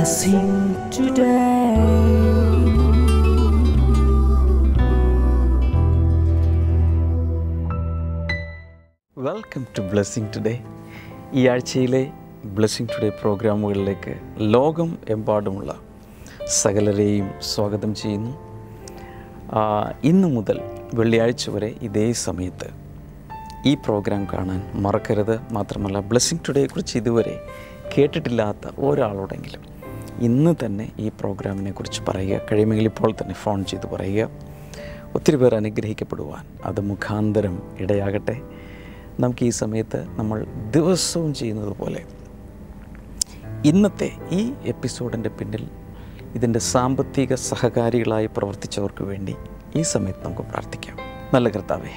blessing today. Welcome to blessing today. ഈ ആഴ്ചയിലെ blessing today പ്രോഗ്രാമുകളിലേക്ക് ലോകം എമ്പാടുമുള്ള സകലരെയും സ്വാഗതം ചെയ്യുന്നു. ഇന്നു മുതൽ വെള്ളിയാഴ്ച വരെ ഇതേ സമയത്ത് ഈ പ്രോഗ്രാം കാണാൻ മറക്കരുത്. മാത്രമല്ല, ബ്ലെസ്സിങ് ടുഡേയെക്കുറിച്ച് ഇതുവരെ കേട്ടിട്ടില്ലാത്ത ഒരാളോടെങ്കിലും ഇന്ന് തന്നെ ഈ പ്രോഗ്രാമിനെ കുറിച്ച് പറയുക. കഴിയുമെങ്കിൽ ഇപ്പോൾ തന്നെ ഫോൺ ചെയ്ത് പറയുക. ഒത്തിരി പേർ അനുഗ്രഹിക്കപ്പെടുവാൻ അത് മുഖാന്തരം ഇടയാകട്ടെ. നമുക്ക് ഈ സമയത്ത് നമ്മൾ ദിവസവും ചെയ്യുന്നത് പോലെ ഇന്നത്തെ ഈ എപ്പിസോഡിൻ്റെ പിന്നിൽ ഇതിൻ്റെ സാമ്പത്തിക സഹകാരികളായി പ്രവർത്തിച്ചവർക്ക് വേണ്ടി ഈ സമയത്ത് നമുക്ക് പ്രാർത്ഥിക്കാം. നല്ല കർത്താവേ,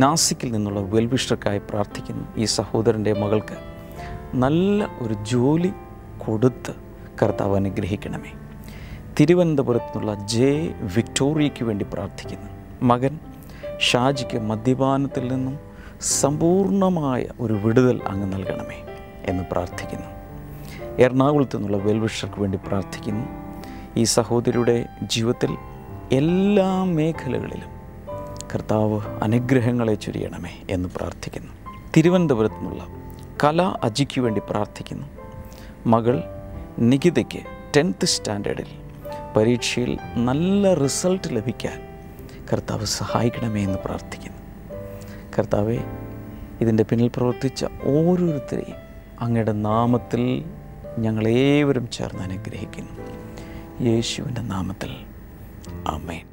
നാസിക്കിൽ നിന്നുള്ള വെൽവിഷർക്കായി പ്രാർത്ഥിക്കുന്നു. ഈ സഹോദരൻ്റെ മകൾക്ക് നല്ല ഒരു ജോലി കൊടുത്ത് കർത്താവ് അനുഗ്രഹിക്കണമേ. തിരുവനന്തപുരത്തു നിന്നുള്ള ജെ വിക്ടോറിയയ്ക്ക് വേണ്ടി പ്രാർത്ഥിക്കുന്നു. മകൻ ഷാജിക്ക് മദ്യപാനത്തിൽ നിന്നും സമ്പൂർണമായ ഒരു വിടുതൽ അങ്ങ് നൽകണമേ എന്ന് പ്രാർത്ഥിക്കുന്നു. എറണാകുളത്തു നിന്നുള്ള വെൽവിഷർക്ക് വേണ്ടി പ്രാർത്ഥിക്കുന്നു. ഈ സഹോദരിയുടെ ജീവിതത്തിൽ എല്ലാ മേഖലകളിലും കർത്താവ് അനുഗ്രഹങ്ങളെ ചൊരിയണമേ എന്ന് പ്രാർത്ഥിക്കുന്നു. തിരുവനന്തപുരത്തു നിന്നുള്ള കല അജിക്ക് വേണ്ടി പ്രാർത്ഥിക്കുന്നു. മകൾ നികിതയ്ക്ക് 10th സ്റ്റാൻഡേർഡിൽ പരീക്ഷയിൽ നല്ല റിസൾട്ട് ലഭിക്കാൻ കർത്താവ് സഹായിക്കണമേ എന്ന് പ്രാർത്ഥിക്കുന്നു. കർത്താവെ, ഇതിൻ്റെ പിന്നിൽ പ്രവർത്തിച്ച ഓരോരുത്തരെയും അങ്ങയുടെ നാമത്തിൽ ഞങ്ങളേവരും ചേർന്ന് അനുഗ്രഹിക്കുന്നു. യേശുവിൻ്റെ നാമത്തിൽ ആമേൻ.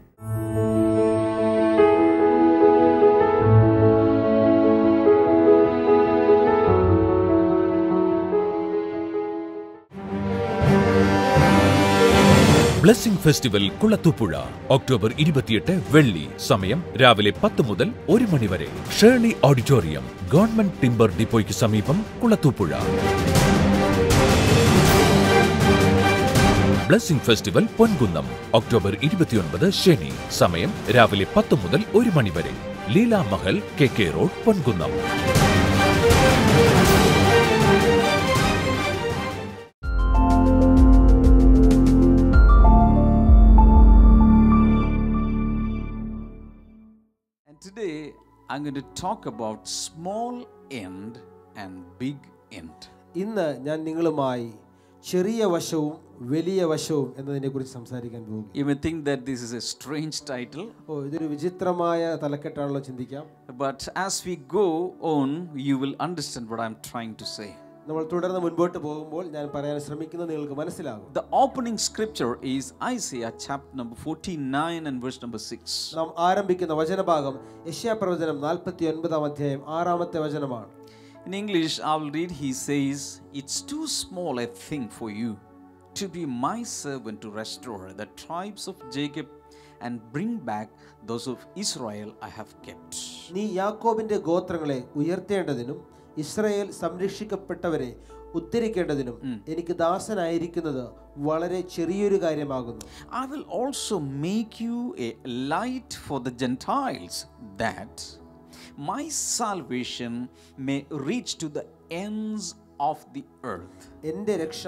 ബ്ലെസ്സിംഗ് ഫെസ്റ്റിവൽ കുളത്തൂപ്പുഴ ഒക്ടോബർ 28 വെള്ളി. സമയം രാവിലെ 10 മുതൽ 1 മണി വരെ. ഷേർലി ഓഡിറ്റോറിയം, ഗവൺമെന്റ് ടിംബർ ഡിപ്പോയ്ക്ക് സമീപം, Kulathupuzha. Blessing festival Ponkunnam October 29 ശനി. സമയം രാവിലെ 10 മുതൽ 1 മണി വരെ. Leela Mahal, KK road, Ponkunnam. Today I'm going to talk about small end and big end. ഇന്ന് ഞാൻ നിങ്ങളുമായി ചെറിയ വശവും വലിയ വശവും എന്നതിനെക്കുറിച്ച് സംസാരിക്കാൻ പോകുന്നു. You may think that this is a strange title. ഇതൊരു വിചിത്രമായ തലക്കെട്ടാണല്ലോ ചിന്തിക്കാം. But as we go on, you will understand what I'm trying to say. നമ്മൾ തുടർന്ന് മുൻപോട്ട് പോകുമ്പോൾ ഞാൻ പറയാൻ ശ്രമിക്കുന്നത് നിങ്ങൾക്ക് മനസ്സിലാകും. The opening scripture is Isaiah chapter number 49 and verse number 6. നാം ആരംഭിക്കുന്ന വചനഭാഗം യെശയ്യാ പ്രവചനം 49-ാം അധ്യായം 6-ാമത്തെ വചനമാണ്. In English I will read. He says, "It's too small a thing for you to be my servant to restore the tribes of Jacob and bring back those of Israel I have kept." നീ യാക്കോബിന്റെ ഗോത്രങ്ങളെ ഉയർത്തേണ്ടതിനും Israel സംരക്ഷിക്കപ്പെട്ടവരെ ഉദ്ധരിക്കേണ്ടതിനും എനിക്ക് ദാസനായിരിക്കുന്നത് വളരെ ചെറിയൊരു കാര്യമാകുന്നു. I will also make you a light for the Gentiles, that my salvation may reach to the ends of the earth. എന്റെ രക്ഷ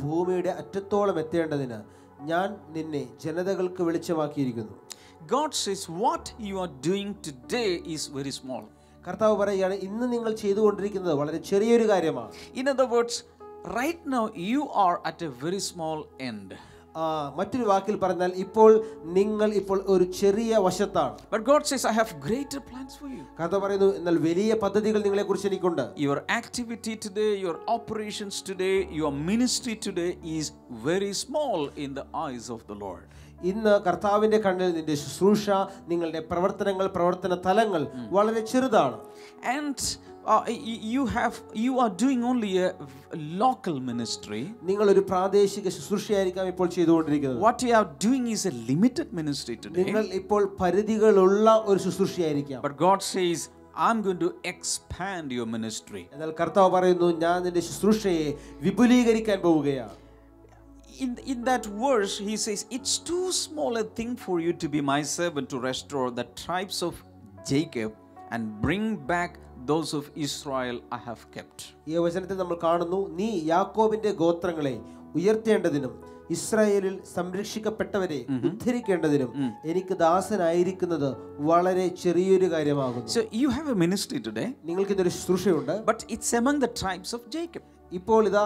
ഭൂമിയുടെ അറ്റത്തോളം എത്തേണ്ടതിന് ഞാൻ നിന്നെ ജനതകൾക്ക് വെളിച്ചമാക്കിയിരിക്കുന്നു. God says what you are doing today is very small. കർത്താവ് പറയുകയാണ്, ഇന്ന് നിങ്ങൾ ചെയ്തുകൊണ്ടിരിക്കുന്നത് വളരെ ചെറിയൊരു കാര്യമാണ്. In other words, right now you are at a very small end. മറ്റൊരു വാക്കിൽ പറഞ്ഞാൽ നിങ്ങൾ ഇപ്പോൾ ഒരു ചെറിയ വശത്താണ്. But God says, I have greater plans for you. കർത്താവ് പറയുന്നു, എന്നാൽ വലിയ പദ്ധതികൾ നിങ്ങളെക്കുറിച്ച് എനിക്കുണ്ട്. Your activity today, your operations today, your ministry today is very small in the eyes of the Lord. ഇന്ന് കർത്താവിന്റെ കണ്ണിൽ നിന്റെ ശുശ്രൂഷ, നിങ്ങളുടെ പ്രവർത്തന തലങ്ങൾ വളരെ ചെറുതാണ്. And you are doing only a local ministry. നിങ്ങൾ ഒരു പ്രാദേശിക ശുശ്രൂഷയായിരിക്കാം ഇപ്പോൾ ചെയ്തുകൊണ്ടിരിക്കുന്നത്. What you are doing is a limited ministry today. നിങ്ങൾ ഇപ്പോൾ പരിധികളുള്ള ഒരു ശുശ്രൂഷയായിരിക്കാം. But God says, I'm going to expand your ministry. എന്നാൽ കർത്താവ് പറയുന്നു, ഞാൻ നിന്റെ ശുശ്രൂഷയെ വിപുലീകരിക്കാൻ പോവുകയാണ്. In that verse he says, it's too small a thing for you to be my servant to restore the tribes of Jacob and bring back those of Israel I have kept. ഈ വചനത്തിൽ നമ്മൾ കാണുന്നു, നീ യാക്കോബിന്റെ ഗോത്രങ്ങളെ ഉയർത്തേണ്ടതിനും ഇസ്രായേലിൽ സംരക്ഷിക്കപ്പെട്ടവരെ ഉദ്ധരിക്കേണ്ടതിനും എനിക്ക് ദാസനായിരിക്കുന്നത് വളരെ ചെറിയൊരു കാര്യമാകുന്നു. So you have a ministry today, നിങ്ങൾക്ക് ഇതൊരു ശുശ്രൂഷയുണ്ട്. but it's among the tribes of Jacob. ഇപ്പോൾ ഇതാ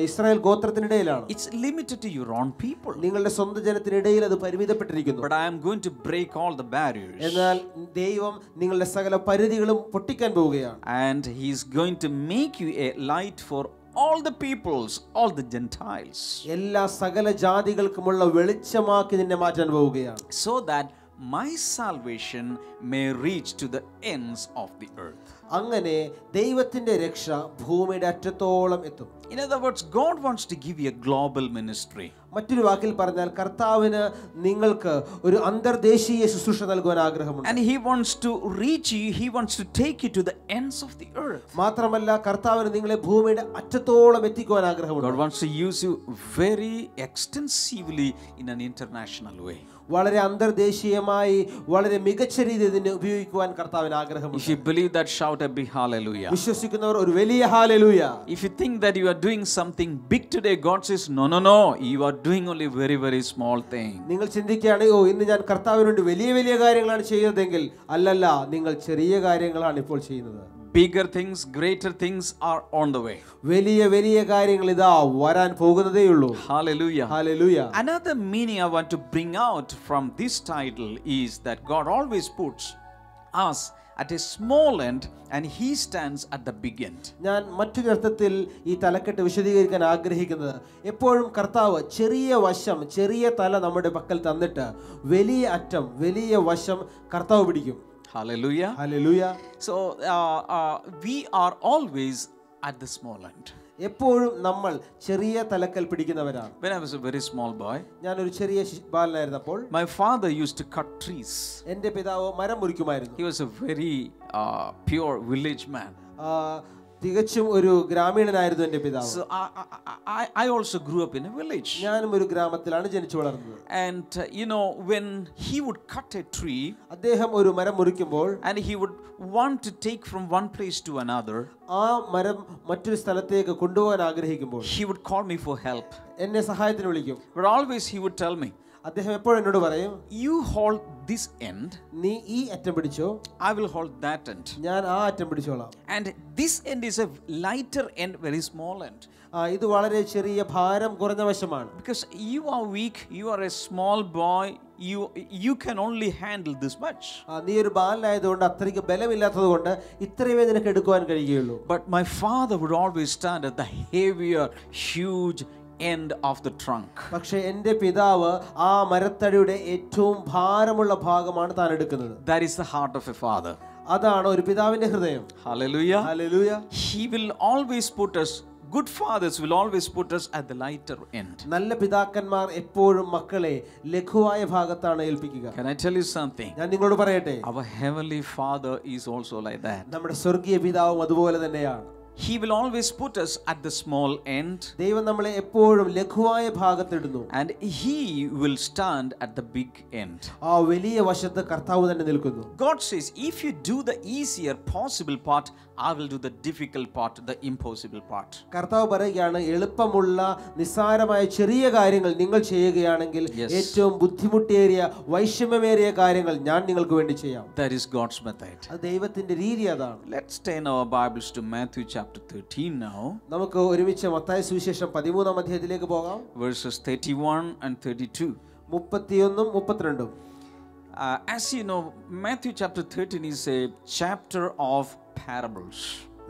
Israel ഗോത്രത്തിനിടയിലാണ്. It's limited to your own people. നിങ്ങളുടെ സ്വന്തം ജനത്തിനിടയിൽ അത് പരിമിതപ്പെട്ടിരിക്കുന്നു. But I am going to break all the barriers. എന്നാൽ ദൈവം നിങ്ങളുടെ സകല പരിധികളും പൊട്ടിക്കാൻ പോവുകയാണ്. And he is going to make you a light for all the peoples, all the Gentiles. എല്ലാ സകല ജാതികൾക്കുമുള്ള വെളിച്ചമാക്കി നിന്നെ മാറ്റാൻ പോവുകയാണ്. So that my salvation may reach to the ends of the earth. അങ്ങനെ ദൈവത്തിന്റെ രക്ഷ ഭൂമിയുടെ അറ്റത്തോളം എത്തും. In other words, God wants to give you a global ministry. മറ്റൊരു വാക്കിൽ പറഞ്ഞാൽ കർത്താവിന് നിങ്ങൾക്ക് ഒരു അന്തർദേശീയ ശുശ്രൂഷ നൽകുവാൻ ആഗ്രഹമുണ്ട്. And he wants to reach you, he wants to take you to the ends of the earth. മാത്രമല്ല കർത്താവിന് നിങ്ങളെ ഭൂമിയുടെ അറ്റത്തോളം എത്തിക്കുവാൻ ആഗ്രഹമുണ്ട്. God wants to use you very extensively in an international way. വളരെ അന്തർദേശീയമായി വളരെ മികച്ച രീതിയിൽ ഇതിനെ ഉപയോഗിക്കുവാൻ കർത്താവിന് ആഗ്രഹമുണ്ട്. If you believe that, shout a big hallelujah. വിശ്വസിക്കുന്നവർ ഒരു വലിയ hallelujah. If you think that you are doing something big today, God says no, no, no, you are doing only very, very small thing. നിങ്ങൾ ചിന്തിക്കുകയാണ് ഓ ഇന്ന് ഞാൻ കർത്താവിന് വേണ്ടി വലിയ വലിയ കാര്യങ്ങളാണ് ചെയ്യുന്നതെങ്കിൽ, അല്ലല്ല, നിങ്ങൾ ചെറിയ കാര്യങ്ങളാണ് ഇപ്പോൾ ചെയ്യുന്നത്. Bigger things, greater things are on the way. വലിയ വലിയ കാര്യങ്ങൾ ഇതാ വരാൻ പോകുന്നതേയുള്ളൂ. Hallelujah. Hallelujah. Another meaning I want to bring out from this title is that God always puts us at a small end and he stands at the big end. ഞാൻ മറ്റൊരു അർത്ഥത്തിൽ ഈ തലക്കെട്ട് വിശദീകരിക്കാൻ ആഗ്രഹിക്കുന്നത്, എപ്പോഴും കർത്താവ് ചെറിയ വശം, ചെറിയ തല നമ്മുടെ പക്കൽ തന്നിട്ട് വലിയ അറ്റം, വലിയ വശം കർത്താവ് പിടിക്കും. Hallelujah. Hallelujah. So we are always at the small end. എപ്പോഴും നമ്മൾ ചെറിയ തലക്കൽ പിടിക്കുന്നവരാണ്. When I was a very small boy, ഞാനൊരു ചെറിയ ബാലനായിരുന്നപ്പോൾ my father used to cut trees. എൻ്റെ പിതാവ് മരം മുറിക്കുമായിരുന്നു. He was a very pure village man. തികച്ചും ഒരു ഗ്രാമീണനായിരുന്നു എൻ്റെ പിതാവ്. So I also grew up in a village. ഞാനും ഒരു ഗ്രാമത്തിലാണ് ജനിച്ചു വളർന്നത്. And when he would cut a tree, അദ്ദേഹം ഒരു മരം മുറിക്കുമ്പോൾ and he would want to take from one place to another, ആ മരം മറ്റൊരു സ്ഥലത്തേക്ക് കൊണ്ടുപോകാൻ ആഗ്രഹിക്കുമ്പോൾ he would call me for help. എന്നെ സഹായത്തിന് വിളിക്കും. But always he would tell me, അദ്ദേഹം എപ്പോഴും എന്നോട് പറയും, you hold this end, നീ ഈ അറ്റം പിടിച്ചോ, I will hold that end. ഞാൻ ആ അറ്റം പിടിച്ചോളാം. And this end is a lighter end, very small end. ഇത് വളരെ ചെറിയ ഭാരം കുറഞ്ഞ വശമാണ്. Because you are weak, you are a small boy, you can only handle this much. നീ ഒരു ബാലനായതുകൊണ്ട് അത്രയ്ക്ക് ബലമില്ലാത്തതുകൊണ്ട് ഇത്രയുമേ നിനക്ക് എടുക്കുവാൻ കഴിയുകയുള്ളൂ. But my father would always stand at the heavier, huge end of the trunk. പക്ഷേ എൻ്റെ പിതാവ് ആ മരത്തടിയുടെ ഏറ്റവും ഭാരമുള്ള ഭാഗമാണ് താൻ എടുക്കുന്നത്. That is the heart of a father. അതാണ് ഒരു പിതാവിന്റെ ഹൃദയം. Hallelujah. Hallelujah. He will always put us, good fathers will always put us at the lighter end. നല്ല പിതാക്കന്മാർ എപ്പോഴും മക്കളെ ലഘുവായ ഭാഗത്താണ് ഏൽപ്പിക്കുക. Can I tell you something? ഞാൻ നിങ്ങളോട് പറയട്ടെ, Our heavenly Father is also like that. നമ്മുടെ സ്വർഗീയ പിതാവും അതുപോലെ തന്നെയാണ്. He will always put us at the small end. ദൈവം നമ്മളെ എപ്പോഴും ലഘുവായ ഭാഗത്തിടുന്നു. And he will stand at the big end. ആ വലിയ വശത്ത് കർത്താവ് തന്നെ നിൽക്കുന്നു. God says, if you do the easier possible part, I will do the difficult part, the impossible part. കർത്താവ് പറയുകയാണ്, എളുപ്പമുള്ള നിസ്സാരമായ ചെറിയ കാര്യങ്ങൾ നിങ്ങൾ ചെയ്യുകയാണെങ്കിൽ ഏറ്റവും ബുദ്ധിമുട്ടേറിയ വൈഷമ്യമേറിയ കാര്യങ്ങൾ ഞാൻ നിങ്ങൾക്ക് വേണ്ടി ചെയ്യാം. That is God's method. അത് ദൈവത്തിന്റെ രീതി അതാണ്. Let's turn our Bibles to Matthew chapter 13 now. നമുക്ക് ഒരുമിച്ച് മത്തായി സുവിശേഷം 13-ാം അധ്യായത്തിലേക്ക് പോകാം. Verses 31 and 32. 31 32. As you know, Matthew chapter 13 is a chapter of parables.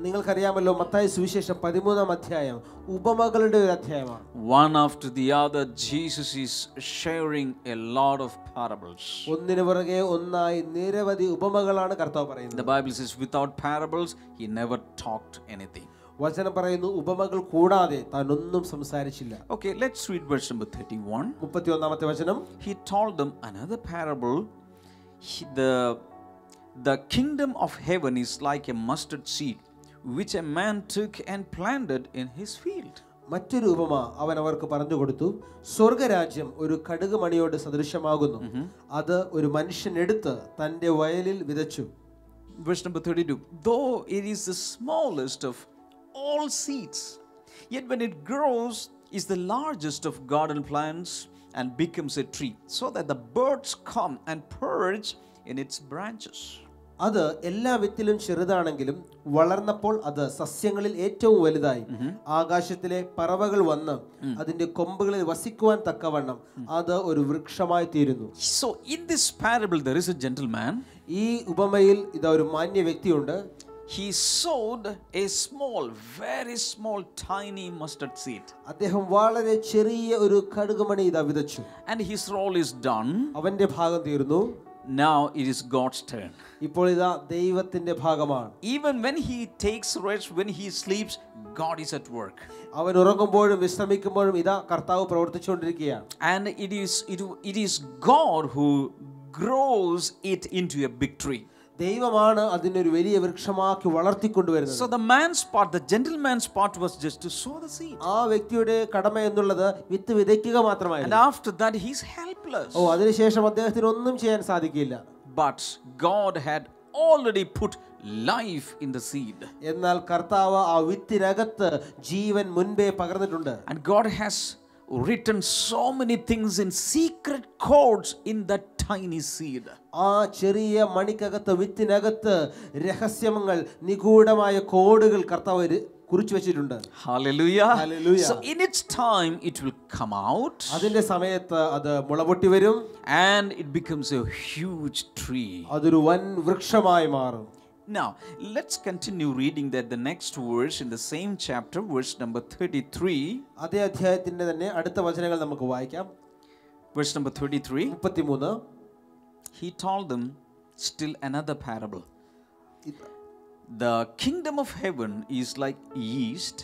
നിങ്ങൾക്കറിയാമല്ലോ മത്തായി സുവിശേഷം 13-ാം അധ്യായം ഉപമകളുടെ ഒരു അധ്യായമാണ്. One after the other, Jesus is sharing a lot of parables. ഒന്നിനു പുറകെ ഒന്നായി നിരവധി ഉപമകളാണ് കർത്താവ് പറയുന്നത്. The Bible says without parables he never talked anything. വചനം പറയുന്നു ഉപമകൾ കൂടാതെ താൻ ഒന്നും സംസാരിച്ചില്ല. Okay, let's read verse number 31. 31-ാമത്തെ വചനം. He told them another parable. The kingdom of heaven is like a mustard seed which a man took and planted in his field. മറ്റൊരു ഉപമ അവൻ അവർക്ക് പറഞ്ഞു കൊടുത്തു. സ്വർഗരാജ്യം ഒരു കടുക് മണിയോട് സദൃശമാകുന്നു. അത് ഒരു മനുഷ്യൻ എടുത്ത് തന്റെ വയലിൽ വിതച്ചു. Verse number 32. Though it is the smallest of all seeds, yet when it grows, is the largest of garden plants and becomes a tree, so that the birds come and perch in its branches. അത് എല്ലാ വിത്തിലും ചെറുതാണെങ്കിലും വളർന്നപ്പോൾ അത് സസ്യങ്ങളിൽ ഏറ്റവും വലുതായി. ആകാശത്തിലെ പറവകൾ വന്ന് അതിന്റെ കൊമ്പുകളിൽ വസിക്കുവാൻ തക്കവണ്ണം അത് ഒരു വൃക്ഷമായി തീരുന്നു. So in this parable there is a gentleman. ഈ ഉപമയിൽ ഇതാ ഒരു മാന്യ വ്യക്തിയുണ്ട്. He sowed a small, very small, tiny mustard seed. അദ്ദേഹം വളരെ ചെറിയ ഒരു കടുകുമണി ഇതാ വിതച്ചു. And his role is done. അവന്റെ ഭാഗം തീർന്നു. Now it is God's turn. ഇപ്പോൾ ഇതാ ദൈവത്തിന്റെ ഭാഗമാണ്. Even when he takes rest, when he sleeps, God is at work. അവൻ ഉറങ്ങുമ്പോഴും വിശ്രമിക്കുമ്പോഴും ഇതാ കർത്താവ് പ്രവർത്തിച്ചുകൊണ്ടിരിക്കുകയാണ്. And it is God who grows it into a big tree. ദൈവമാണ് അതിനൊരു വലിയ വൃക്ഷമാക്കി വളർത്തിക്കൊണ്ടുവരുന്നത്. So the man's part, the gentleman's part was just to sow the seed. ആ വ്യക്തിയുടെ കടമ എന്നുള്ളത് വിത്ത് വിതയ്ക്കുക And മാത്രമായിരുന്നു. after that he's helpless. അതിനുശേഷം അദ്ദേഹത്തിന് ഒന്നും ചെയ്യാൻ സാധിക്കില്ല. But God had already put life in the seed. എന്നാൽ കർത്താവ് ആ വിത്തിനകത്ത് ജീവൻ മുൻപേ പകർന്നിട്ടുണ്ട്. And God has written so many things in secret codes in that tiny seed. ആ ചെറിയ മണിക്കകത്ത് വിത്തിനകത്ത് രഹസ്യങ്ങൾ നിഗൂഢമായ കോഡുകൾ കർത്താവ് കുറിച്ചു വെച്ചിട്ടുണ്ട്. Hallelujah. Hallelujah. So in its time it will come out. അതിന്റെ സമയത്ത് അത് മുളപൊട്ടി വരും. And it becomes a huge tree. അതൊരു വൻ വൃക്ഷമായി മാറും. Now, let's continue reading that the next verse in the same chapter, verse number 33. അതേ അധ്യായത്തിന്റെ തന്നെ അടുത്ത വചനങ്ങൾ നമുക്ക് വായിക്കാം. Verse number 33. 33. He told them still another parable. The kingdom of heaven is like yeast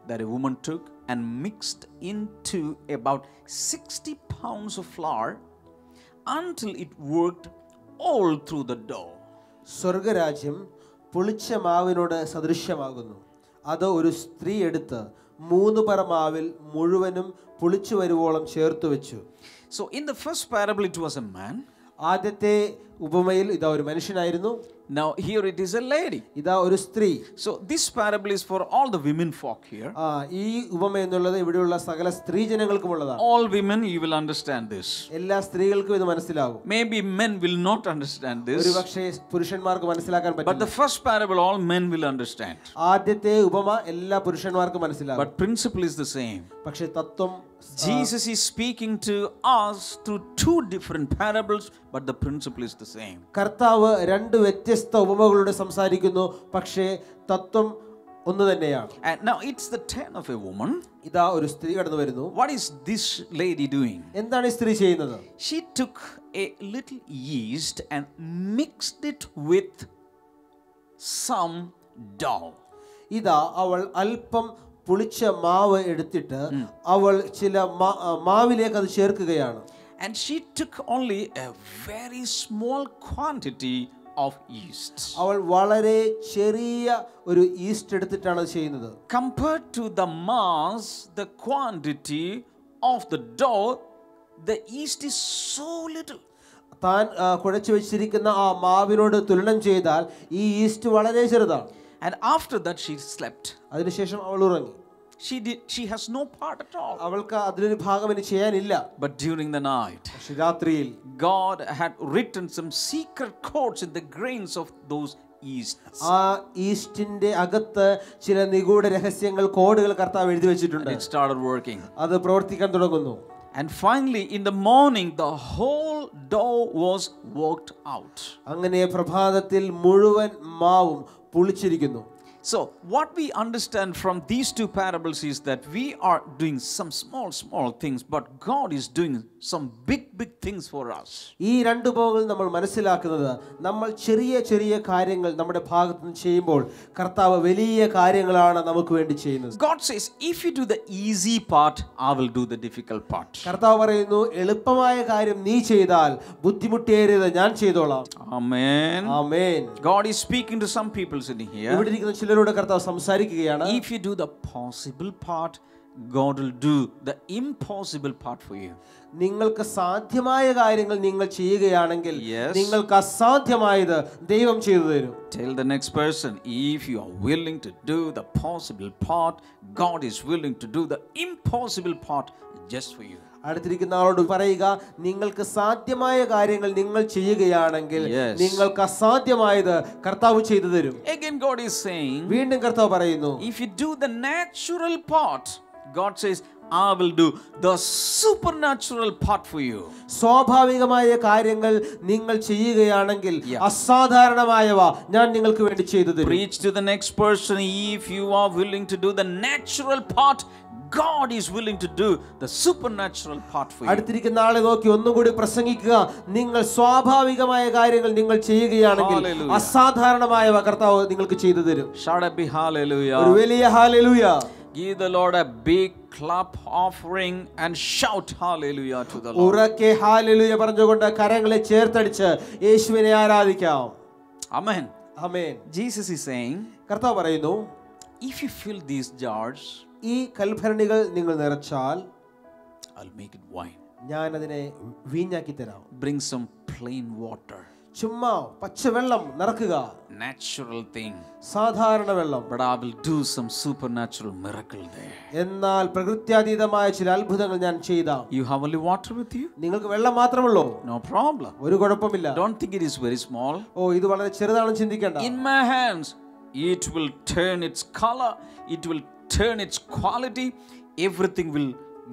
that a woman took and mixed into about 60 pounds of flour until it worked all through the dough. സ്വർഗരാജ്യം പുളിച്ച മാവിനോട് സദൃശ്യമാകുന്നു. അത് ഒരു സ്ത്രീ എടുത്ത് 3 പറ മാവിൽ മുഴുവനും പുളിച്ചു വരുവോളം ചേർത്തു വെച്ചു. So in the first parable it was a man. ആദ്യത്തെ ഉപമയിൽ ഇതാ ഒരു മനുഷ്യനായിരുന്നു. Now here it is a lady. ഇതാ ഒരു സ്ത്രീ. So this parable is for all the women folk here. ഈ ഉപമ എന്നുള്ളത് ഇവിടെയുള്ള സകല സ്ത്രീ ജനങ്ങൾക്കുമുള്ളതാണ്. All women you will understand this. എല്ലാ സ്ത്രീകൾക്കും ഇത് മനസ്സിലാകും. Maybe men will not understand this. ഒരുപക്ഷേ പുരുഷന്മാർക്ക് മനസ്സിലാക്കാൻ പറ്റില്ല. But the first parable all men will understand. ആദ്യത്തെ ഉപമ എല്ലാ പുരുഷന്മാർക്കും മനസ്സിലാകും. But principle is the same. പക്ഷേ തത്വം Jesus is speaking to us through 2 different parables, but the principle is the same. കർത്താവ് 2 വ്യത്യസ്ത ഉപമകളോട് സംസാരിക്കുന്നു, പക്ഷേ തത്വം ഒന്ന് തന്നെയാണ്. And now it's the turn of a woman. ഇതാ ഒരു സ്ത്രീ കടന്നു വരുന്നു. What is this lady doing? എന്താണ് ഈ സ്ത്രീ ചെയ്യുന്നത്? She took a little yeast and mixed it with some dough. ഇതാ അവൾ അല്പം പുളിച്ച മാവ് എടുത്തിട്ട് അവൾ ചില മാവിലേക്ക് അത് ചേർക്കുകയാണ്. And she took only a very small quantity of yeast. അവൾ വളരെ ചെറിയ ഒരു ഈസ്റ്റ് എടുത്തിട്ടാണ് അത് ചെയ്യുന്നത്. Compared to the mass, the quantity of the dough, the yeast is so little. താൻ കുഴച്ചു വെച്ചിരിക്കുന്ന ആ മാവിനോട് തുലനം ചെയ്താൽ ഈ ഈസ്റ്റ് വളരെ ചെറുതാണ്. And after that she slept. അതിനുശേഷം അവൾ ഉറങ്ങി. She has no part at all. അവൾക്ക് അതിലൊരു ഭാഗം ഇനി ചെയ്യാനില്ല. But during the night, രാത്രിയിൽ God had written some secret codes in the grains of those yeast. ആ ഈസ്റ്റിന്റെ അകത്ത് ചില നിഗൂഢ രഹസ്യങ്ങൾ കോഡുകൾ കർത്താവ് എഴുതി വെച്ചിട്ടുണ്ട്. It started working. അത് പ്രവർത്തിക്കാൻ തുടങ്ങുന്നു. And finally in the morning the whole dough was worked out. അങ്ങനെ പ്രഭാതത്തിൽ മുഴുവൻ മാവും പുളിച്ചിരിക്കുന്നു. So what we understand from these 2 parables is that we are doing some small things, but God is doing some big things for us. ഈ 2 ഉപമകൾ നമ്മൾ മനസ്സിലാക്കുന്നത് നമ്മൾ ചെറിയ കാര്യങ്ങൾ നമ്മുടെ ഭാഗത്ത് നിന്ന് ചെയ്യുമ്പോൾ കർത്താവ് വലിയ കാര്യങ്ങളാണ് നമുക്ക് വേണ്ടി ചെയ്യുന്നത്. God says if you do the easy part, I will do the difficult part. കർത്താവ് പറയുന്നു എളുപ്പമായ കാര്യം നീ ചെയ്താൽ ബുദ്ധിമുട്ടേറിയത് ഞാൻ ചെയ്തോളാം. Amen. Amen. God is speaking to some people sitting here. ഇവിടെ ഇരിക്കുന്ന ചിലരോട് കർത്താവ് സംസാരിക്കുകയാണ്. If you do the possible part, God will do the impossible part for you. നിങ്ങൾക്ക് സാധ്യമായ കാര്യങ്ങൾ നിങ്ങൾ ചെയ്യുകയാണെങ്കിൽ Yes. നിങ്ങൾക്ക് അസാധ്യമായത് ദൈവം ചെയ്തു തരും. Tell the next person, if you are willing to do the possible part, God is willing to do the impossible part just for you. അടുത്തിരിക്കുന്ന ആളോട് പറയുക, നിങ്ങൾക്ക് സാധ്യമായ കാര്യങ്ങൾ നിങ്ങൾ ചെയ്യുകയാണെങ്കിൽ Yes. നിങ്ങൾക്ക് അസാധ്യമായത് കർത്താവ് ചെയ്തു തരും. Again God is saying, വീണ്ടും കർത്താവ് പറയുന്നു, if you do the natural part, God says, I will do the supernatural part for you. സ്വാഭാവികമായ കാര്യങ്ങൾ നിങ്ങൾ ചെയ്യുകയാണെങ്കിൽ അസാധാരണമായവ ഞാൻ നിങ്ങൾക്ക് വേണ്ടി ചെയ്തു തരും. Preach to the next person, if you are willing to do the natural part, God is willing to do the supernatural part for you. അടുത്തിരിക്കുന്ന ആളെ നോക്കി ഒന്നുകൂടി പ്രസംഗിക്കുക, നിങ്ങൾ സ്വാഭാവികമായ കാര്യങ്ങൾ നിങ്ങൾ ചെയ്യുകയാണെങ്കിൽ Hallelujah. അസാധാരണമായവ കർത്താവ് നിങ്ങൾക്ക് ചെയ്തു തരും. Shout a big hallelujah. ഒരു വലിയ hallelujah. Give the Lord a big clap offering and shout hallelujah to the Lord. ഉറക്കെ ഹല്ലേലൂയ പറഞ്ഞുകൊണ്ട് കരങ്ങളെ ചേർത്തടിച്ച് യേശുവിനെ ആരാധിക്കാം. Amen. Amen. Jesus is saying, കർത്താവ് പറയുന്നു, if you fill these jars, ഈ കൽഭരണികൾ നിങ്ങൾ നിറച്ചാൽ I'll make it wine. ഞാൻ അതിനെ വീഞ്ഞാക്കി തരാം. Bring some plain water. ചുമ്മാ പച്ചവെള്ളം നിറക്കുക, Natural thing. സാധാരണ വെള്ളം. But I will do some supernatural miracle there. എന്നാൽ പ്രകൃത്യാതീതമായ ചില അത്ഭുതങ്ങൾ ഞാൻ ചെയ്താം. You have only water with you? നിങ്ങൾക്ക് വെള്ളം മാത്രമുള്ളൂ, No problem. ഒരു കുഴപ്പമില്ല. Don't think it is very small. ഓ, ഇത് വളരെ ചെറുതാണെന്ന് ചിന്തിക്കേണ്ട. In my hands, it will turn its color, it will turn its quality, everything will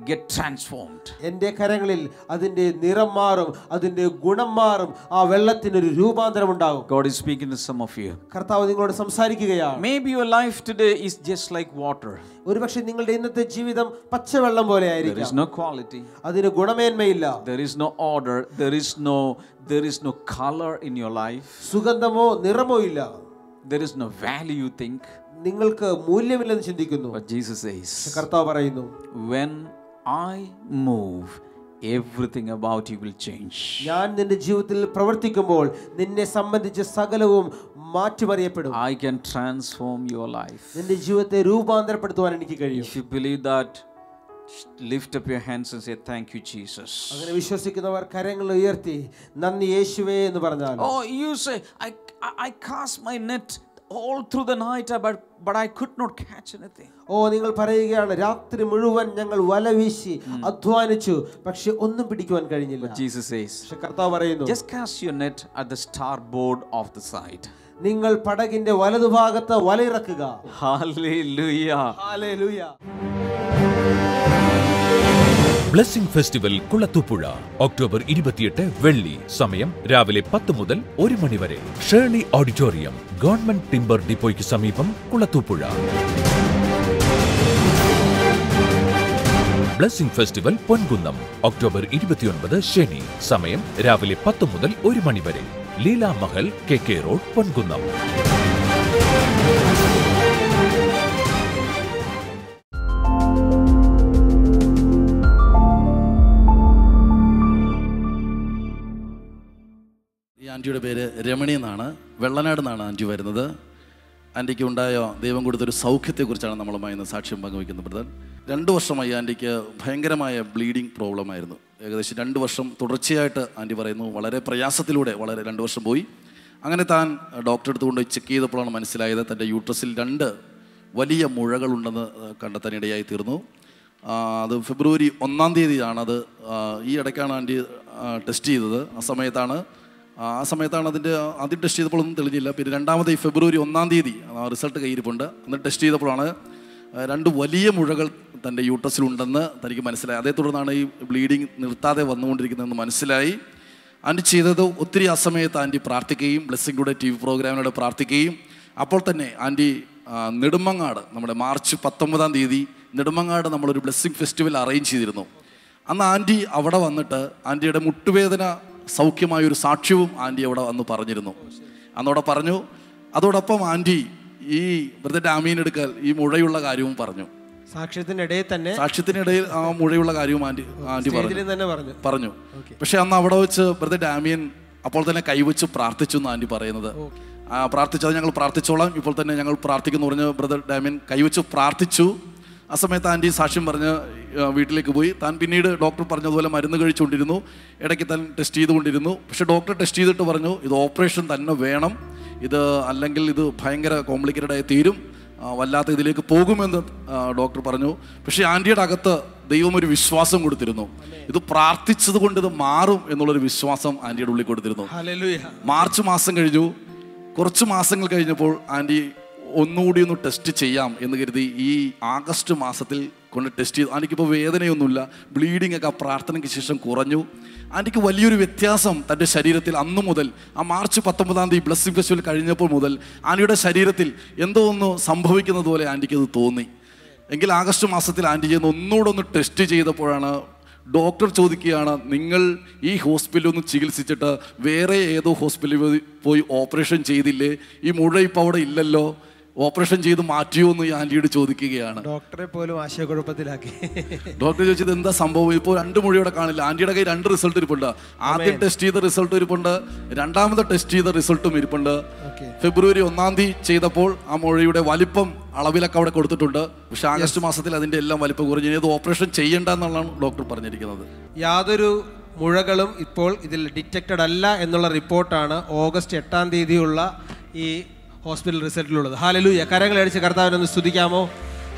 get transformed. എന്റെ കരങ്ങളിൽ അതിന്റെ നിറം മാറും, അതിന്റെ ഗുണം മാറും, ആ വെള്ളത്തിനൊരു രൂപാന്തരം ഉണ്ടാകും. God is speaking to some of you. കർത്താവ് നിങ്ങളോട് സംസാരിക്കുകയാണ്. Maybe your life today is just like water. ഒരുപക്ഷെ നിങ്ങളുടെ ഇന്നത്തെ ജീവിതം പച്ചവെള്ളം പോലെ There is ആയിരിക്കാം. no quality, അതിന് ഗുണമേന്മയില്ല, there is no order, there is no color in your life, സുഗന്ധമോ നിറമോ ഇല്ല, there is no value you think. നിങ്ങൾക്ക് മൂല്യമില്ലെന്ന് ചിന്തിക്കുന്നു. But Jesus says, കർത്താവ് പറയുന്നു, when I move, everything about you will change. ഞാൻ നിന്റെ ജീവിതത്തിൽ പ്രവർത്തിക്കുമ്പോൾ നിന്നെ സംബന്ധിച്ച സകലവും മാറ്റിമറിയപ്പെടും. I can transform your life. നിന്റെ ജീവിതത്തെ രൂപാന്തരപ്പെടുത്തുവാൻ എനിക്ക് കഴിയും. If you believe that, lift up your hands and say, thank you, Jesus. അങ്ങനെ വിശ്വസിക്കുന്നവർ കരങ്ങൾ ഉയർത്തി നന്ദി യേശുവേ എന്ന് പറഞ്ഞാൽ, Oh, you say, I cast my net all through the night, but I could not catch anything. ഓ, നിങ്ങൾ പറയുകയാണ്, രാത്രി മുഴുവൻ ഞങ്ങൾ വല വീശി അധ്വാനിച്ചു, പക്ഷെ ഒന്നും പിടിക്കുവാൻ കഴിഞ്ഞില്ല. Jesus says, പക്ഷെ കർത്താവ് പറയുന്നു, just cast your net at the starboard of the side. നിങ്ങൾ പടകിന്റെ വലതുഭാഗത്ത് വലയിറക്കുക. Hallelujah. Hallelujah. Blessing festival Kulathupuzha October 28 വെള്ളി സമയം രാവിലെ 10 മുതൽ 1 മണി വരെ ഷേർലി ഓഡിറ്റോറിയം ഗവൺമെന്റ് ടിംബർ ഡിപ്പോയ്ക്ക് സമീപം Kulathupuzha. Blessing festival Ponkunnam October 29 ശനി സമയം രാവിലെ 10 മുതൽ 1 മണി വരെ ലീലാ മഹൽ KK റോഡ് പൊൻകുന്നം. ആൻറ്റിയുടെ പേര് രമണി എന്നാണ്. വെള്ളനാട് നിന്നാണ് ആൻറ്റി വരുന്നത്. ആൻറ്റിക്ക് ഉണ്ടായ ദൈവം കൊടുത്തൊരു സൗഖ്യത്തെക്കുറിച്ചാണ് നമ്മളുമായി ഇന്ന് സാക്ഷ്യം പങ്കുവയ്ക്കുന്നത്. ബ്രദർ, 2 വർഷമായി ആൻറ്റിക്ക് ഭയങ്കരമായ ബ്ലീഡിങ് പ്രോബ്ലം ആയിരുന്നു. ഏകദേശം 2 വർഷം തുടർച്ചയായിട്ട് ആൻറ്റി പറയുന്നു വളരെ പ്രയാസത്തിലൂടെ 2 വർഷം പോയി. അങ്ങനെ താൻ ഡോക്ടറെ അടുത്ത് കൊണ്ടുപോയി ചെക്ക് ചെയ്തപ്പോഴാണ് മനസ്സിലായത് തൻ്റെ യൂട്രസിൽ 2 വലിയ മുഴകളുണ്ടെന്ന് കണ്ടെത്താനിടയായി തീർന്നു. അത് ഫെബ്രുവരി 1-ാം തീയതിയാണത്. ഈ ഇടയ്ക്കാണ് ആൻറ്റി ടെസ്റ്റ് ചെയ്തത്. ആ സമയത്താണ് അതിൻ്റെ ആദ്യം ടെസ്റ്റ് ചെയ്തപ്പോഴൊന്നും തെളിഞ്ഞില്ല. പിന്നെ 2ാമത് ഫെബ്രുവരി 1-ാം തീയതി റിസൾട്ട് കയ്യിരിപ്പുണ്ട്. എന്നിട്ട് ടെസ്റ്റ് ചെയ്തപ്പോഴാണ് 2 വലിയ മുഴകൾ തൻ്റെ യൂട്രസിലുണ്ടെന്ന് തനിക്ക് മനസ്സിലായി. അതേ തുടർന്നാണ് ഈ ബ്ലീഡിങ് നിർത്താതെ വന്നുകൊണ്ടിരിക്കുന്നതെന്ന് മനസ്സിലായി. ആൻറ്റി ചെയ്തത് ഒത്തിരി ആ സമയത്ത് ആൻറ്റി പ്രാർത്ഥിക്കുകയും ബ്ലെസ്സിംഗ് TV പ്രോഗ്രാമിലൂടെ പ്രാർത്ഥിക്കുകയും അപ്പോൾ തന്നെ ആൻറ്റി നെടുമങ്ങാട് നമ്മുടെ മാർച്ച് 19-ാം തീയതി നെടുമങ്ങാട് നമ്മളൊരു ബ്ലെസ്സിംഗ് ഫെസ്റ്റിവൽ അറേഞ്ച് ചെയ്തിരുന്നു. അന്ന് ആൻറ്റി അവിടെ വന്നിട്ട് ആൻറ്റിയുടെ മുട്ടുവേദന സൗഖ്യമായൊരു സാക്ഷ്യവും ആൻറ്റി അവിടെ വന്ന് പറഞ്ഞിരുന്നു. അന്നവിടെ പറഞ്ഞു. അതോടൊപ്പം ആൻറ്റി ഈ ബ്രദർ ആമീൻ എടുക്കൽ ഈ മുഴയുള്ള കാര്യവും പറഞ്ഞു. സാക്ഷ്യത്തിനിടയിൽ ആ മുഴയുള്ള കാര്യവും ആൻറ്റി പറഞ്ഞു. പക്ഷെ അന്ന് അവിടെ വെച്ച് ബ്രദർ ഡാമിയൻ അപ്പോൾ തന്നെ കൈവച്ച് പ്രാർത്ഥിച്ചു എന്ന് ആൻറ്റി പറയുന്നത്. പ്രാർത്ഥിച്ചത് ഞങ്ങൾ പ്രാർത്ഥിച്ചോളാം, ഇപ്പോൾ തന്നെ ഞങ്ങൾ പ്രാർത്ഥിക്കുന്നു പറഞ്ഞ് ബ്രദർ ഡാമിയൻ കൈവച്ച് പ്രാർത്ഥിച്ചു. ആ സമയത്ത് ആൻറ്റി സാക്ഷ്യം പറഞ്ഞ് വീട്ടിലേക്ക് പോയി. താൻ പിന്നീട് ഡോക്ടർ പറഞ്ഞതുപോലെ മരുന്ന് കഴിച്ചുകൊണ്ടിരുന്നു, ഇടയ്ക്ക് താൻ ടെസ്റ്റ് ചെയ്തുകൊണ്ടിരുന്നു. പക്ഷേ ഡോക്ടർ ടെസ്റ്റ് ചെയ്തിട്ട് പറഞ്ഞു, ഇത് ഓപ്പറേഷൻ തന്നെ വേണം, ഇത് അല്ലെങ്കിൽ ഇത് ഭയങ്കര കോംപ്ലിക്കേറ്റഡ് ആയി തീരും, വല്ലാത്ത ഇതിലേക്ക് പോകുമെന്ന് ഡോക്ടർ പറഞ്ഞു. പക്ഷേ ആൻറ്റിയുടെ അകത്ത് ദൈവം ഒരു വിശ്വാസം കൊടുത്തിരുന്നു. ഇത് പ്രാർത്ഥിച്ചത് കൊണ്ട് ഇത് മാറും എന്നുള്ളൊരു വിശ്വാസം ആൻറ്റിയുടെ ഉള്ളിൽ കൊടുത്തിരുന്നു. മാർച്ച് മാസം കഴിഞ്ഞു. കുറച്ച് മാസങ്ങൾ കഴിഞ്ഞപ്പോൾ ആൻറ്റി ഒന്നുകൂടി ഒന്ന് ടെസ്റ്റ് ചെയ്യാം എന്ന് കരുതി ഈ ആഗസ്റ്റ് മാസത്തിൽ കൊണ്ട് ടെസ്റ്റ് ചെയ്തു. ആൻറ്റിക്കിപ്പോൾ വേദനയൊന്നുമില്ല, ബ്ലീഡിംഗ് ഒക്കെ ആ പ്രാർത്ഥനയ്ക്ക് ശേഷം കുറഞ്ഞു. ആൻറ്റിക്ക് വലിയൊരു വ്യത്യാസം തൻ്റെ ശരീരത്തിൽ അന്നു മുതൽ, ആ മാർച്ച് 19 ബ്ലെസ്സിംഗ് ഫെസ്റ്റിവൽ കഴിഞ്ഞപ്പോൾ മുതൽ ആൻറ്റിയുടെ ശരീരത്തിൽ എന്തോ ഒന്ന് സംഭവിക്കുന്നത് പോലെ ആൻറ്റിക്ക് അത് തോന്നി. എങ്കിൽ ആഗസ്റ്റ് മാസത്തിൽ ആൻറ്റി ചെയ്യുന്ന ഒന്നുകൂടെ ഒന്ന് ടെസ്റ്റ് ചെയ്തപ്പോഴാണ് ഡോക്ടർ ചോദിക്കുകയാണ്, നിങ്ങൾ ഈ ഹോസ്പിറ്റലിൽ ഒന്ന് ചികിത്സിച്ചിട്ട് വേറെ ഏതോ ഹോസ്പിറ്റലിൽ പോയി ഓപ്പറേഷൻ ചെയ്തില്ലേ, ഈ മുഴ ഇപ്പോൾ അവിടെ ഇല്ലല്ലോ, ഓപ്പറേഷൻ ചെയ്ത് മാറ്റിയോ എന്ന് ആൻറ്റിയോട് ചോദിക്കുകയാണ്. ഡോക്ടറെ പോലും ആശയക്കുഴപ്പത്തിലാക്കി. ഡോക്ടർ ചോദിച്ചത് എന്താ സംഭവം, ഇപ്പോൾ 2 മുഴയോടെ കാണില്ല. ആൻറ്റിയുടെ കയ്യിൽ 2 റിസൾട്ട് ഇരിപ്പുണ്ട്. ആദ്യം ടെസ്റ്റ് ചെയ്ത റിസൾട്ട് ഇരിപ്പുണ്ട്, രണ്ടാമത്തെ ടെസ്റ്റ് ചെയ്ത റിസൾട്ടും ഇരിപ്പുണ്ട്. ഫെബ്രുവരി 1 ചെയ്തപ്പോൾ ആ മുഴയുടെ വലിപ്പം അളവിലൊക്കെ അവിടെ കൊടുത്തിട്ടുണ്ട്. പക്ഷെ ആഗസ്റ്റ് മാസത്തിൽ അതിൻ്റെ എല്ലാം വലിപ്പം കുറഞ്ഞു. ഇത് ഓപ്പറേഷൻ ചെയ്യേണ്ട എന്നുള്ളതാണ് ഡോക്ടർ പറഞ്ഞിരിക്കുന്നത്. യാതൊരു മുഴകളും ഇപ്പോൾ ഇതിൽ ഡിറ്റക്റ്റഡ് അല്ല എന്നുള്ള റിപ്പോർട്ടാണ് ഓഗസ്റ്റ് 8 ഈ ഹോസ്പിറ്റൽ റിസൾട്ടിലുള്ളത്. ഹാലലൂയ. കരങ്ങളടിച്ച് കർത്താവിനൊന്ന് സ്തുതിക്കാമോ?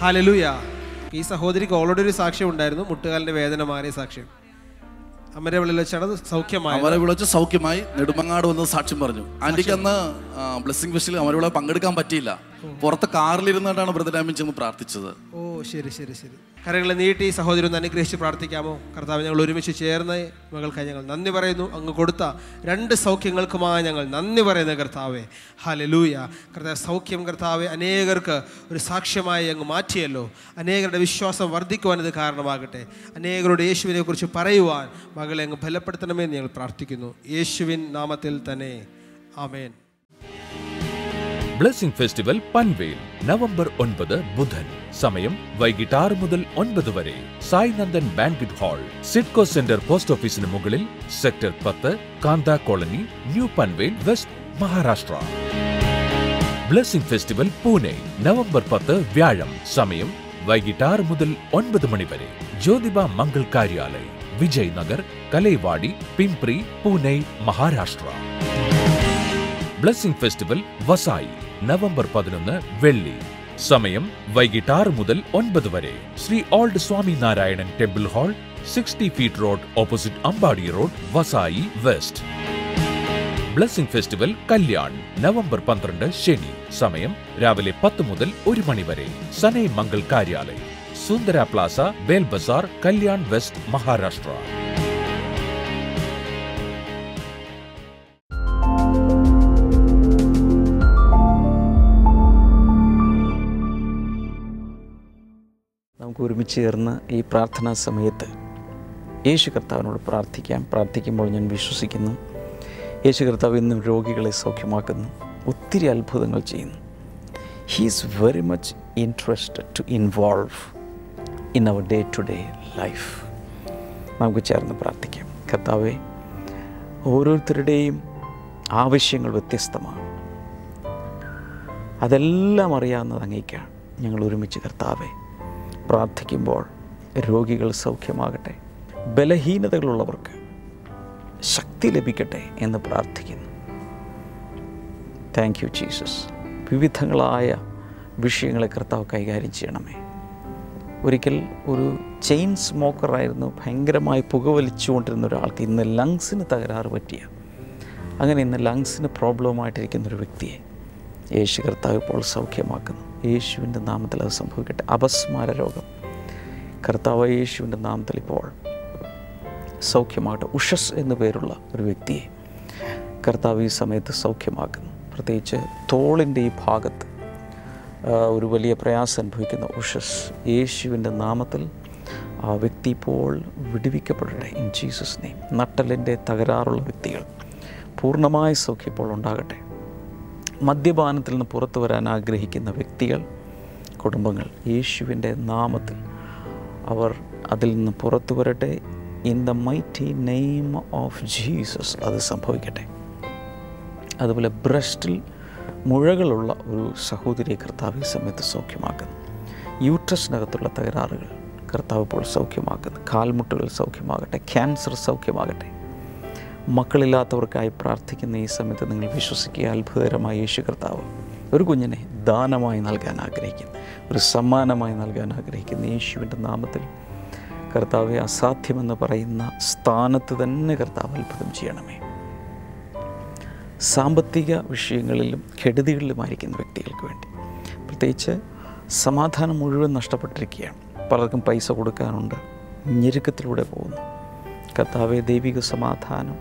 ഹാലലൂയ. ഈ സഹോദരിക്ക് ഓൾറെഡി ഒരു സാക്ഷ്യം ഉണ്ടായിരുന്നു, മുട്ടുകാലിൻ്റെ വേദന മാറിയ സാക്ഷ്യം. അമരവിളിൽ വെച്ചാണ് വിളിച്ച് സൗഖ്യമായി നെടുമങ്ങാട് വന്ന് സാക്ഷ്യം പറഞ്ഞു. ആൻറ്റിക്ക് അന്ന് ബ്ലെസ്സിംഗ് ഫെസ്റ്റിൽ അമരവിള പങ്കെടുക്കാൻ പറ്റിയില്ല. പുറത്ത് കാറിലിരുന്നിട്ടാണ് ബ്രദർ ആമിൻ ചെന്ന് പ്രാർത്ഥിച്ചത്. ഓ ശരി. കരങ്ങളെ നീട്ടി സഹോദരി ഒന്ന് അനുഗ്രഹിച്ച് പ്രാർത്ഥിക്കാമോ? കർത്താവ്, ഞങ്ങൾ ഒരുമിച്ച് ചേർന്ന് മകൾക്കായി ഞങ്ങൾ നന്ദി പറയുന്നു. അങ്ങ് കൊടുത്ത 2 സൗഖ്യങ്ങൾക്കുമായി ഞങ്ങൾ നന്ദി പറയുന്ന കർത്താവേ, ഹല്ലേലൂയ. കർത്താവ്, സൗഖ്യം കർത്താവെ അനേകർക്ക് ഒരു സാക്ഷ്യമായി അങ്ങ് മാറ്റിയല്ലോ. അനേകരുടെ വിശ്വാസം വർദ്ധിക്കുവാൻ ഇത് കാരണമാകട്ടെ. അനേകരോട് യേശുവിനെ കുറിച്ച് പറയുവാൻ മകളെ അങ്ങ് ബലപ്പെടുത്തണമെന്ന് ഞങ്ങൾ പ്രാർത്ഥിക്കുന്നു. യേശുവിൻ നാമത്തിൽ തന്നെ, ആമേൻ. ബ്ലെസ്സിംഗ് ഫെസ്റ്റിവൽ പൻവേൽ നവംബർ 9 ബുധൻ. സമയം വൈകിട്ട് 6 മുതൽ 9 വരെ. Sai Nandan banquet hall, CIDCO centre post ഓഫീസിന് മുകളിൽ, sector 10, Kanta colony, new Panvel, west, Maharashtra. Blessing festival Pune November 10 വ്യാഴം. സമയം വൈകിട്ട് 6 മുതൽ 9 മണി വരെ. Jyotiba Mangal Karyalaya, Vijay Nagar, Kalewadi, Pimpri, Pune, Maharashtra. Blessing festival Vasai November 11 വെള്ളി. സമയം വൈകിട്ട് 6 മുതൽ 9 വരെ. ശ്രീ ഓൾഡ് സ്വാമി Narayanan temple hall, 60 feet road, opposite Ambadi road, Vasai west. Blessing festival Kalyan November 12 ശനി. സമയം രാവിലെ 10 മുതൽ 1 മണി വരെ. സനൈ മംഗൾ കാര്യാലയ, സുന്ദര പ്ലാസ, ബേൽ ബസാർ, കല്യാൺ വെസ്റ്റ്, മഹാരാഷ്ട്ര. നമുക്ക് ഒരുമിച്ച് ചേർന്ന് ഈ പ്രാർത്ഥനാ സമയത്ത് യേശു കർത്താവിനോട് പ്രാർത്ഥിക്കുമ്പോൾ ഞാൻ വിശ്വസിക്കുന്നു യേശു കർത്താവ് ഇന്നും രോഗികളെ സൗഖ്യമാക്കുന്നു, ഒത്തിരി അത്ഭുതങ്ങൾ ചെയ്യുന്നു. He is very much interested to involve in our day to day life. നമുക്ക് ചേർന്ന് പ്രാർത്ഥിക്കാം. കർത്താവേ, ഓരോരുത്തരുടെയും ആവശ്യങ്ങൾ വ്യത്യസ്തമാണ്, അതെല്ലാം അറിയാവുന്നത് അങ്ങേക്കാണ്. ഞങ്ങൾ ഒരുമിച്ച് കർത്താവേ പ്രാർത്ഥിക്കുമ്പോൾ രോഗികൾ സൗഖ്യമാകട്ടെ, ബലഹീനതകളുള്ളവർക്ക് ശക്തി ലഭിക്കട്ടെ എന്ന് പ്രാർത്ഥിക്കുന്നു. Thank you Jesus. വിവിധങ്ങളായ വിഷയങ്ങളെ കർത്താവ് കൈകാര്യം ചെയ്യണമേ. ഒരിക്കൽ ഒരു ചെയിൻ സ്മോക്കറായിരുന്നു, ഭയങ്കരമായി പുകവലിച്ചുകൊണ്ടിരുന്ന ഒരാൾക്ക് ഇന്ന് ലങ്സിന് തകരാറ് പറ്റിയ, അങ്ങനെ ഇന്ന് ലങ്സിന് പ്രോബ്ലമായിട്ടിരിക്കുന്നൊരു വ്യക്തിയെ യേശു കർത്താവ് ഇപ്പോൾ സൗഖ്യമാക്കുന്നു. യേശുവിൻ്റെ നാമത്തിൽ അത് സംഭവിക്കട്ടെ. അപസ്മാര രോഗം കർത്താവ് യേശുവിൻ്റെ നാമത്തിൽ ഇപ്പോൾ സൗഖ്യമാകട്ടെ. ഉഷസ് എന്നു പേരുള്ള ഒരു വ്യക്തിയെ കർത്താവ് ഈ സമയത്ത് സൗഖ്യമാക്കുന്നു. പ്രത്യേകിച്ച് തോളിൻ്റെ ഈ ഭാഗത്ത് ഒരു വലിയ പ്രയാസം അനുഭവിക്കുന്ന ഉഷസ്, യേശുവിൻ്റെ നാമത്തിൽ ആ വ്യക്തി ഇപ്പോൾ വിടുവിക്കപ്പെടട്ടെ ഇൻ ജീസസ് നെയിം. നട്ടലിൻ്റെ തകരാറുള്ള വ്യക്തികൾ പൂർണ്ണമായ സൗഖ്യം ഇപ്പോൾ ഉണ്ടാകട്ടെ. മദ്യപാനത്തിൽ നിന്ന് പുറത്തു വരാൻ ആഗ്രഹിക്കുന്ന വ്യക്തികൾ, കുടുംബങ്ങൾ, യേശുവിൻ്റെ നാമത്തിൽ അവർ അതിൽ നിന്ന് പുറത്തു വരട്ടെ in the mighty name of Jesus. അത് സംഭവിക്കട്ടെ. അതുപോലെ ബ്രസ്റ്റിൽ മുഴകളുള്ള ഒരു സഹോദരിയെ കർത്താവ് ഈ സമയത്ത് സൗഖ്യമാക്കുന്നു. യൂട്രസിനകത്തുള്ള തകരാറുകൾ കർത്താവ് ഇപ്പോൾ സൗഖ്യമാക്കുന്നു. കാൽമുട്ടുകൾ സൗഖ്യമാകട്ടെ, ക്യാൻസർ സൗഖ്യമാകട്ടെ. മക്കളില്ലാത്തവർക്കായി പ്രാർത്ഥിക്കുന്ന ഈ സമയത്ത് നിങ്ങൾ വിശ്വസിക്കുക, അത്ഭുതകരമായ യേശു കർത്താവ് ഒരു കുഞ്ഞിനെ ദാനമായി നൽകാൻ ആഗ്രഹിക്കുന്നു, ഒരു സമ്മാനമായി നൽകാൻ ആഗ്രഹിക്കുന്നു. യേശുവിൻ്റെ നാമത്തിൽ കർത്താവെ, അസാധ്യമെന്ന് പറയുന്ന സ്ഥാനത്ത് തന്നെ കർത്താവ് അത്ഭുതം ചെയ്യണമേ. സാമ്പത്തിക വിഷയങ്ങളിലും കെടുതികളിലുമായിരിക്കുന്ന വ്യക്തികൾക്ക് വേണ്ടി, പ്രത്യേകിച്ച് സമാധാനം മുഴുവൻ നഷ്ടപ്പെട്ടിരിക്കുകയാണ്. പലർക്കും പൈസ കൊടുക്കാനുണ്ട്, ഞെരുക്കത്തിലൂടെ പോകുന്നു. കർത്താവെ, ദൈവിക സമാധാനം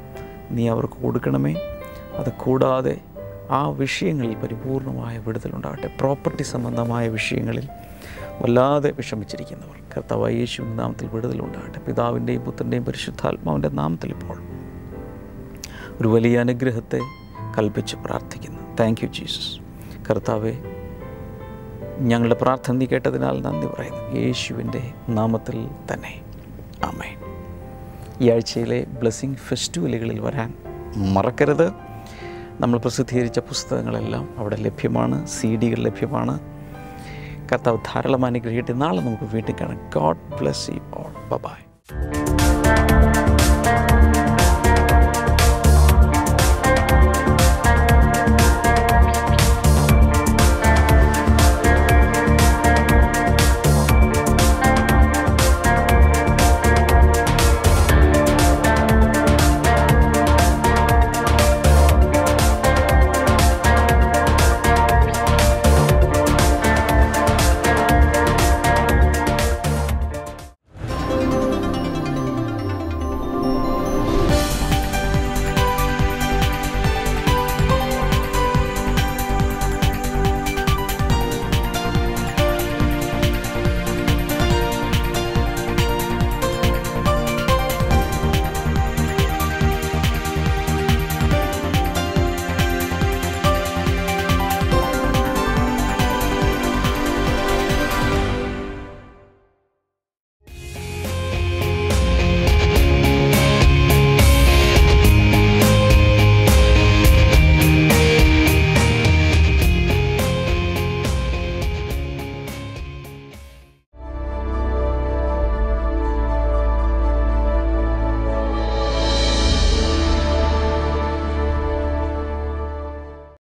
നീ അവർക്ക് കൊടുക്കണമേ. അത് കൂടാതെ ആ വിഷയങ്ങളിൽ പരിപൂർണമായ വിടുതലുണ്ടാകട്ടെ. പ്രോപ്പർട്ടി സംബന്ധമായ വിഷയങ്ങളിൽ വല്ലാതെ വിഷമിച്ചിരിക്കുന്നവർ, കർത്താവായ യേശുവിൻ്റെ നാമത്തിൽ വിടുതലുണ്ടാകട്ടെ. പിതാവിൻ്റെയും പുത്രൻ്റെയും പരിശുദ്ധാത്മാവിൻ്റെ നാമത്തിൽ ഇപ്പോൾ ഒരു വലിയ അനുഗ്രഹത്തെ കൽപ്പിച്ച് പ്രാർത്ഥിക്കുന്നു. Thank you Jesus. കർത്താവെ, ഞങ്ങളുടെ പ്രാർത്ഥന നീ കേട്ടതിനാൽ നന്ദി പറയുന്നു, യേശുവിൻ്റെ നാമത്തിൽ തന്നെ. ആമേൻ. ഈ ആഴ്ചയിലെ ബ്ലെസ്സിങ് ഫെസ്റ്റിവലുകളിൽ വരാൻ മറക്കരുത്. നമ്മൾ പ്രസിദ്ധീകരിച്ച പുസ്തകങ്ങളെല്ലാം അവിടെ ലഭ്യമാണ്, CD-കൾ ലഭ്യമാണ്. കർത്താവ് ധാരാളം അനുഗ്രഹിക്കട്ടെ. നാളെ നമുക്ക് വീണ്ടും കാണാം. God bless you all. By.